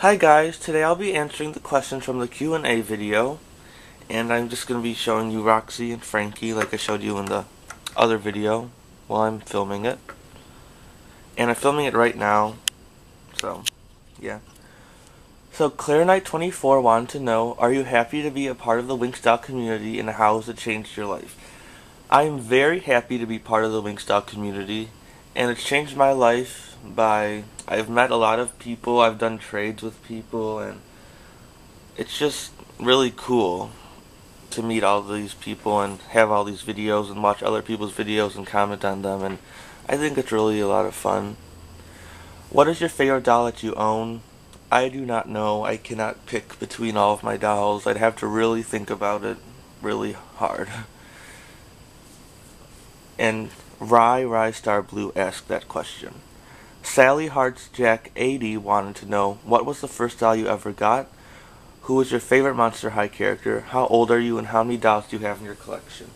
Hi guys, today I'll be answering the questions from the Q&A video, and I'm just going to be showing you Roxy and Frankie like I showed you in the other video while I'm filming it. And I'm filming it right now, so yeah. So Claire Knight 24 wanted to know, are you happy to be a part of the Winx community and how has it changed your life? I'm very happy to be part of the Winx community, and it's changed my life by I've met a lot of people, I've done trades with people, and it's just really cool to meet all these people and have all these videos and watch other people's videos and comment on them, and I think it's really a lot of fun. What is your favorite doll that you own? I do not know. I cannot pick between all of my dolls. I'd have to really think about it really hard. And Rye Star Blue asked that question. Sally Hearts Jack 80 wanted to know, what was the first doll you ever got? Who was your favorite Monster High character? How old are you and how many dolls do you have in your collection?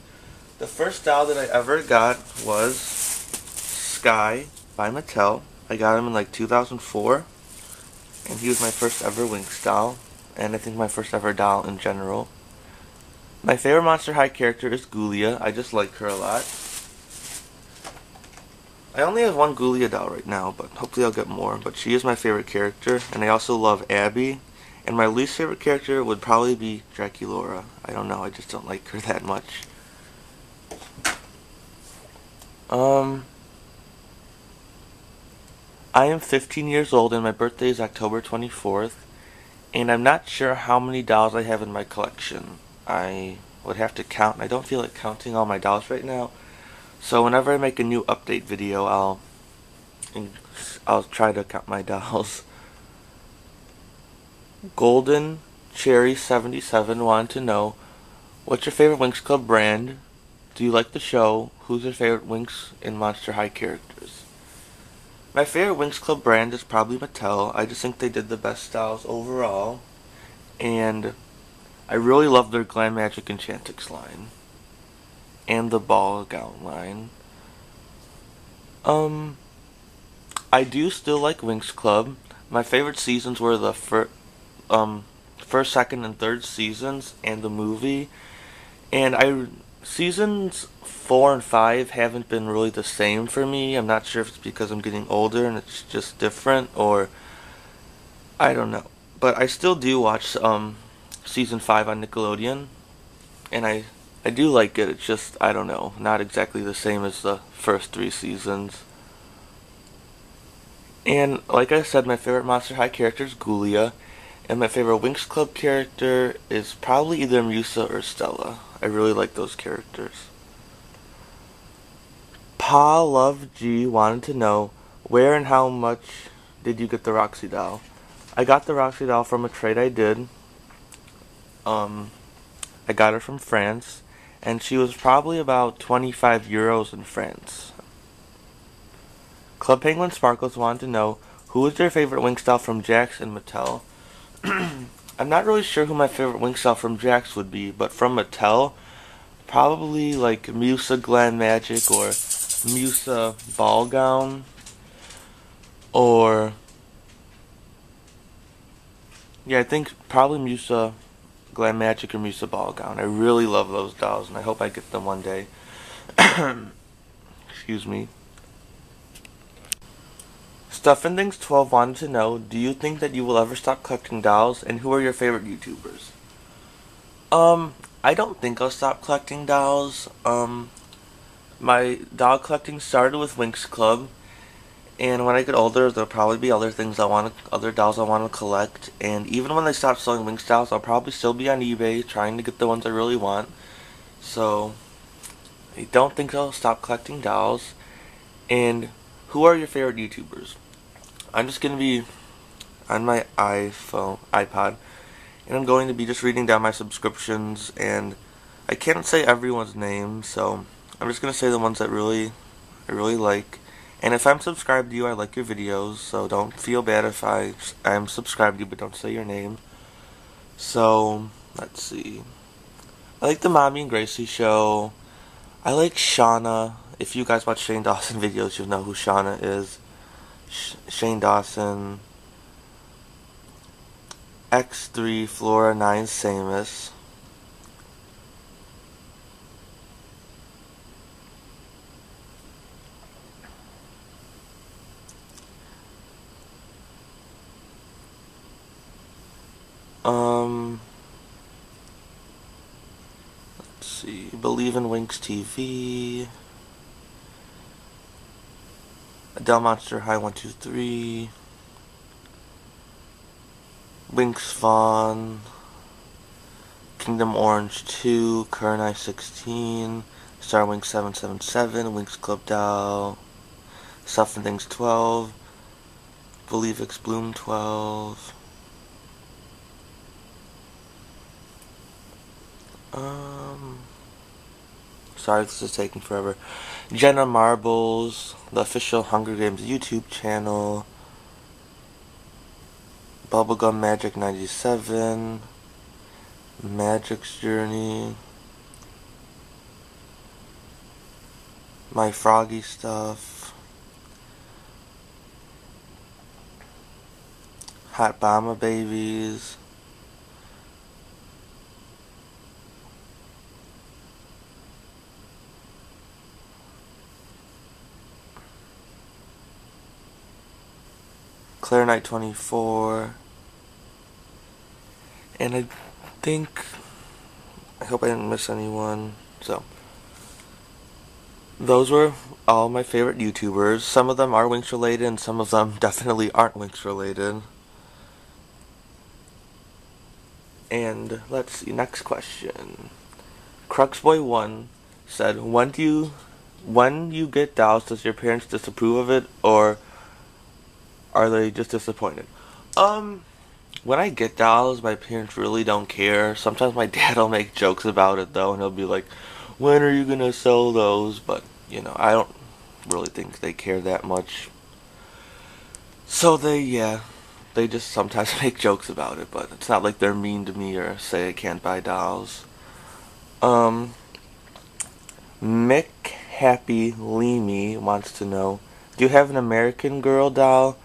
The first doll that I ever got was Sky by Mattel. I got him in like 2004, and he was my first ever Winx doll, and I think my first ever doll in general. My favorite Monster High character is Ghoulia. I just like her a lot. I only have one Ghoulia doll right now, but hopefully I'll get more. But she is my favorite character, and I also love Abby. And my least favorite character would probably be Draculaura. I don't know, I just don't like her that much. I am 15 years old and my birthday is October 24th. And I'm not sure how many dolls I have in my collection. I would have to count, and I don't feel like counting all my dolls right now. So whenever I make a new update video, I'll try to count my dolls. Golden Cherry 77 wanted to know, what's your favorite Winx Club brand? Do you like the show? Who's your favorite Winx and Monster High characters? My favorite Winx Club brand is probably Mattel. I just think they did the best dolls overall. And I really love their Glam Magic Enchantix line. And the ball gown line. I do still like Winx Club. My favorite seasons were the first, second, and third seasons, and the movie. And seasons 4 and 5 haven't been really the same for me. I'm not sure if it's because I'm getting older and it's just different, or I don't know. But I still do watch season 5 on Nickelodeon, and I do like it. It's just, I don't know, not exactly the same as the first 3 seasons. And like I said, my favorite Monster High character is Ghoulia, and my favorite Winx Club character is probably either Musa or Stella. I really like those characters. Pa Love G wanted to know, where and how much did you get the Roxy doll? I got the Roxy doll from a trade I did. I got her from France, and she was probably about 25 euros in France. Club Penguin Sparkles wanted to know, who is your favorite Winx doll from Jax and Mattel? I'm not really sure who my favorite Winx doll from Jax would be, but from Mattel, probably like Musa Glam Magic or Musa Ball Gown, or yeah, I think probably Musa Glam Magic or Musa Ball Gown. I really love those dolls, and I hope I get them one day. Excuse me. Stuff and Things 12 wanted to know, do you think that you will ever stop collecting dolls, and who are your favorite YouTubers? I don't think I'll stop collecting dolls. My doll collecting started with Winx Club, and when I get older, there'll probably be other dolls I want to collect, and even when they stop selling Winx dolls, I'll probably still be on eBay trying to get the ones I really want. So, I don't think I'll stop collecting dolls. And who are your favorite YouTubers? I'm just going to be on my iPod, and I'm going to be just reading down my subscriptions, and I can't say everyone's name, so I'm just going to say the ones that I really like. And if I'm subscribed to you, I like your videos, so don't feel bad if I'm subscribed to you, but don't say your name. So, let's see. I like the Mommy and Gracie show. I like Shauna. If you guys watch Shane Dawson videos, you'll know who Shauna is. Shane Dawson. X3 Flora 9 Samus, let's see, Believe in Winx TV, Adele Monster High 123, Winx Vaughn, Kingdom Orange 2, Kurenai 16, Star Winx 777, Winx Club Doll, Stuff and Things 12, Believe X Bloom 12, sorry this is taking forever, Jenna Marbles, the official Hunger Games YouTube channel, Bubblegum Magic 97, Magic's Journey, My Froggy Stuff, Hot Bama Babies, Claire Knight 24, and I hope I didn't miss anyone. So those were all my favorite YouTubers. Some of them are Winx related and some of them definitely aren't Winx related. And let's see, next question. Cruxboy1 said, when you get dolls, does your parents disapprove of it, or are they just disappointed? When I get dolls, my parents really don't care. Sometimes my dad will make jokes about it though, and he'll be like, when are you gonna sell those? But, you know, I don't really think they care that much. So they just sometimes make jokes about it, but it's not like they're mean to me or say I can't buy dolls. Mick Happy Leamy wants to know, do you have an American Girl doll?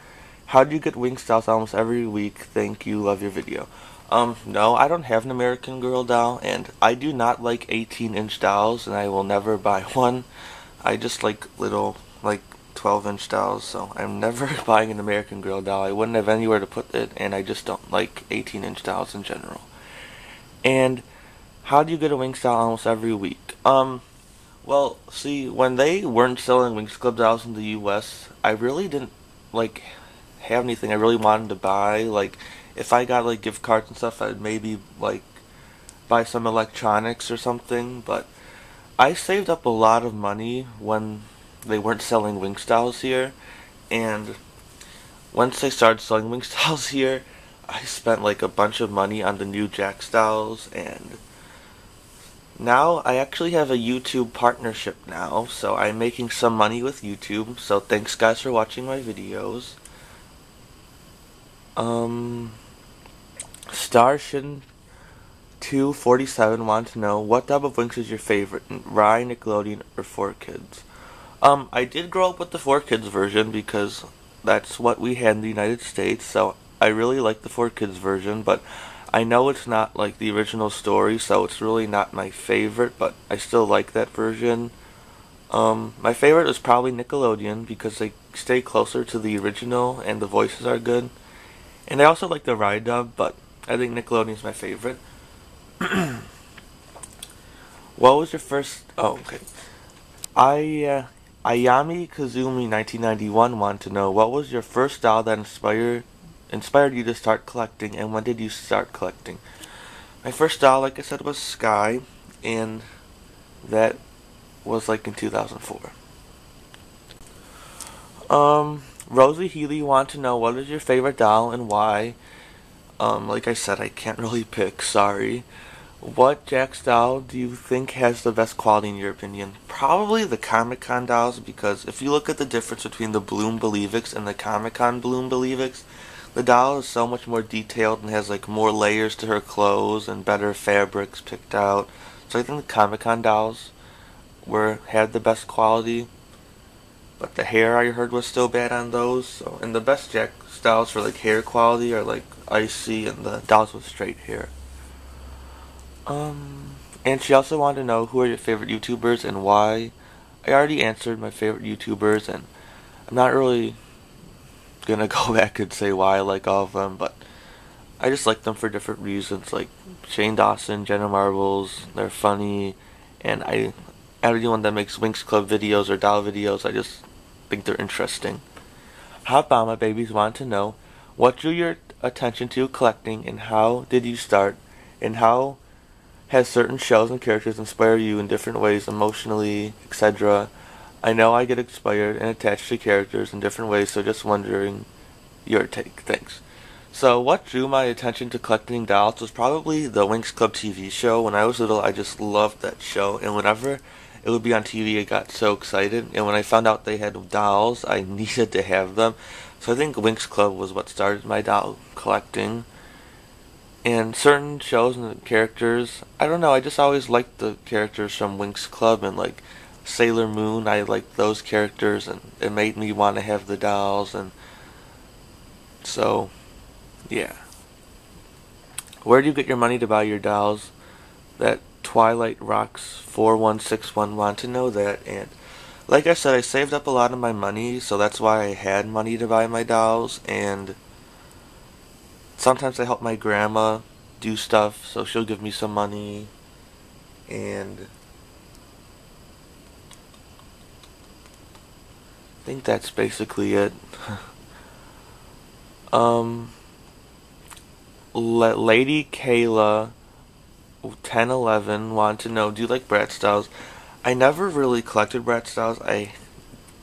How do you get Winx dolls almost every week? Thank you, love your video. No, I don't have an American Girl doll, and I do not like 18-inch dolls, and I will never buy one. I just like little, 12-inch dolls, so I'm never buying an American Girl doll. I wouldn't have anywhere to put it, and I just don't like 18-inch dolls in general. And how do you get a Winx doll almost every week? Well, see, when they weren't selling Winx Club dolls in the US, I really didn't, have anything I really wanted to buy. If I got, gift cards and stuff, I'd maybe, buy some electronics or something, but I saved up a lot of money when they weren't selling Winx dolls here, and once they started selling Winx dolls here, I spent, a bunch of money on the new Jax dolls, and now I actually have a YouTube partnership now, so I'm making some money with YouTube, so thanks guys for watching my videos. Starshin247 wants to know, what type of Winx is your favorite, Rye, Nickelodeon, or 4Kids? I did grow up with the 4Kids version because that's what we had in the United States, so I really like the 4Kids version, but I know it's not like the original story, so it's really not my favorite, but I still like that version. My favorite is probably Nickelodeon because they stay closer to the original and the voices are good. And I also like the Rye dub, but I think Nickelodeon is my favorite. What was your first... Oh, okay. Ayami Kazumi 1991 wanted to know, what was your first doll that inspired you to start collecting, and when did you start collecting? My first doll, like I said, was Sky, and that was in 2004. Rosie Healy wanted to know, what is your favorite doll and why? Like I said, I can't really pick, sorry. What Jax doll do you think has the best quality in your opinion? Probably the Comic-Con dolls, because if you look at the difference between the Bloom Believix and the Comic-Con Bloom Believix, the doll is so much more detailed and has more layers to her clothes and better fabrics picked out. So I think the Comic-Con dolls had the best quality. But the hair I heard was still bad on those. So, and the best Jax dolls for hair quality are icy and the dolls with straight hair. And she also wanted to know who are your favorite YouTubers and why. I already answered my favorite YouTubers, and I'm not really gonna go back and say why I like all of them, but I just like them for different reasons. Like Shane Dawson, Jenna Marbles, they're funny, and everyone that makes Winx Club videos or doll videos, I just think they're interesting. Hot Mama Babies want to know what drew your attention to collecting, and how did you start, and how has certain shows and characters inspire you in different ways, emotionally, etc. I know I get inspired and attached to characters in different ways, so just wondering your take. Thanks. So what drew my attention to collecting dolls was probably the Winx Club TV show. When I was little, I just loved that show, and whenever it would be on TV, I got so excited. And when I found out they had dolls, I needed to have them. So I think Winx Club was what started my doll collecting. And certain shows and characters, I don't know, I just always liked the characters from Winx Club, and like Sailor Moon, I liked those characters, and it made me want to have the dolls, and so, yeah. Where do you get your money to buy your dolls? That Twilight Rocks 4161 want to know that, and like I said, I saved up a lot of my money, so that's why I had money to buy my dolls, and sometimes I help my grandma do stuff, so she'll give me some money, and I think that's basically it. Lady Kayla 1011 wanted to know, do you like Bratz dolls? I never really collected Bratz dolls. I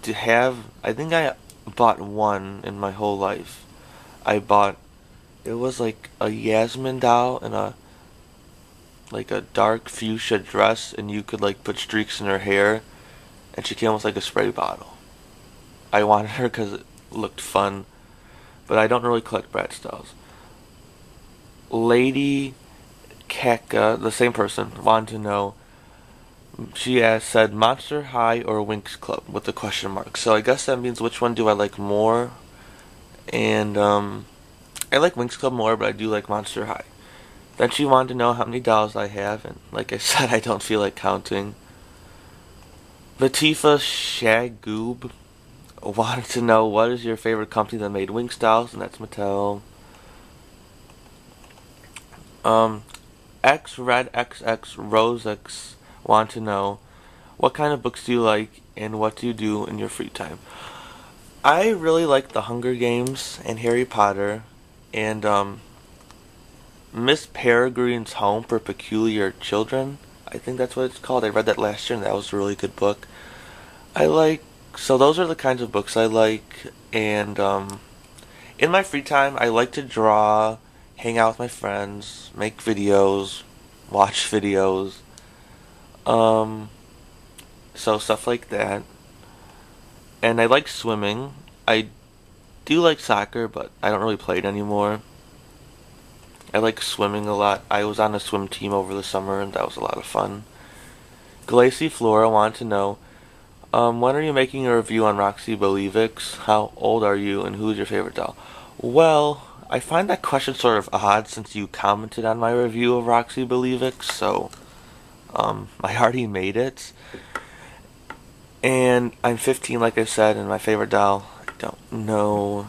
think I bought one in my whole life. It was like a Yasmin doll in a dark fuchsia dress, and you could like put streaks in her hair, and she came with like a spray bottle. I wanted her because it looked fun, but I don't really collect Bratz dolls. Lady Keka, the same person, wanted to know. She said Monster High or Winx Club with a question mark. So I guess that means which one do I like more? And I like Winx Club more, but I do like Monster High. Then she wanted to know how many dolls I have, and like I said, I don't feel like counting. Latifa Shagoob wanted to know what is your favorite company that made Winx dolls, and that's Mattel. X Red XX Rosex want to know what kind of books do you like and what do you do in your free time. I really like The Hunger Games and Harry Potter, and Miss Peregrine's Home for Peculiar Children, I think that's what it's called. I read that last year, and that was a really good book. So those are the kinds of books I like, and in my free time I like to draw, hang out with my friends, make videos, watch videos, so stuff like that. And I like swimming. I do like soccer, but I don't really play it anymore. I like swimming a lot. I was on a swim team over the summer, and that was a lot of fun. Glacy Flora wanted to know, when are you making a review on Roxy Believix? How old are you, and who's your favorite doll? Well, I find that question sort of odd since you commented on my review of Roxy Believix, so I already made it. And I'm 15, like I said, and my favorite doll, I don't know.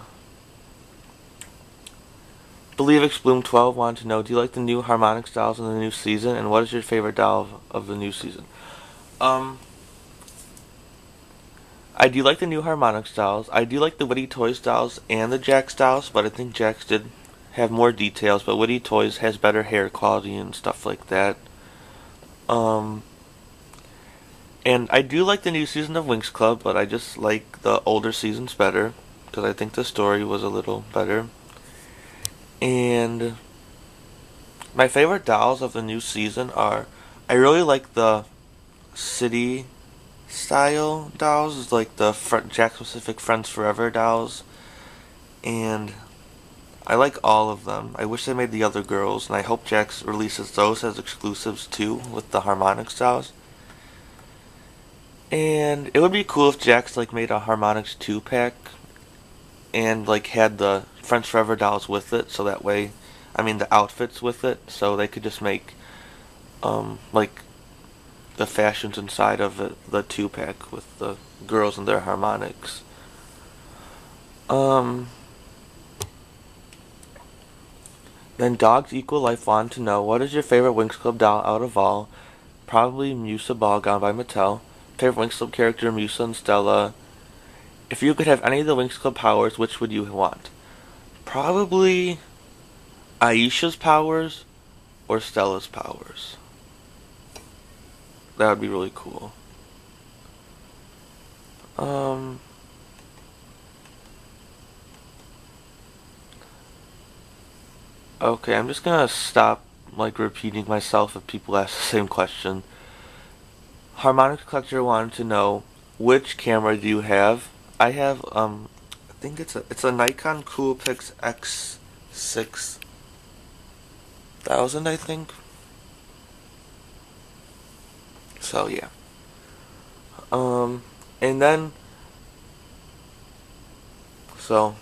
Believix Bloom 12 wanted to know, do you like the new Harmonix dolls in the new season, and what is your favorite doll of the new season? I do like the new Harmonix dolls. I do like the Witty Toys dolls and the Jax dolls, but I think Jax did have more details, but Witty Toys has better hair quality and stuff like that. And I do like the new season of Winx Club, but I just like the older seasons better, because I think the story was a little better. And my favorite dolls of the new season are, I really like the city style dolls, like the Jax Pacific Friends Forever dolls, and I like all of them. I wish they made the other girls, and I hope Jax releases those as exclusives too with the Harmonix dolls. And it would be cool if Jax like made a Harmonix 2-pack, and like had the Friends Forever dolls with it, so that way, I mean the outfits with it, so they could just make like the fashions inside of it, the 2-pack with the girls and their harmonics. Um, then Dogs Equal Life wanted to know, what is your favorite Winx Club doll out of all? Probably Musa Ball Gown by Mattel. Favorite Winx Club character, Musa and Stella. If you could have any of the Winx Club powers, which would you want? Probably Aisha's powers or Stella's powers. That would be really cool. Okay, I'm just gonna stop like repeating myself if people ask the same question. Harmonics Collector wanted to know, which camera do you have? I have I think it's a Nikon Coolpix X6000, I think. So yeah. And then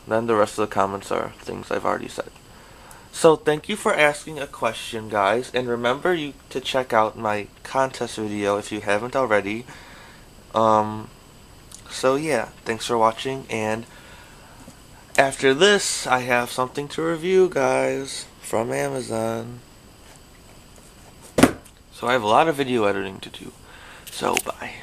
the rest of the comments are things I've already said. So thank you for asking a question, guys, and remember to check out my contest video if you haven't already. So yeah, thanks for watching, and after this, I have something to review, guys, from Amazon. So I have a lot of video editing to do. So bye.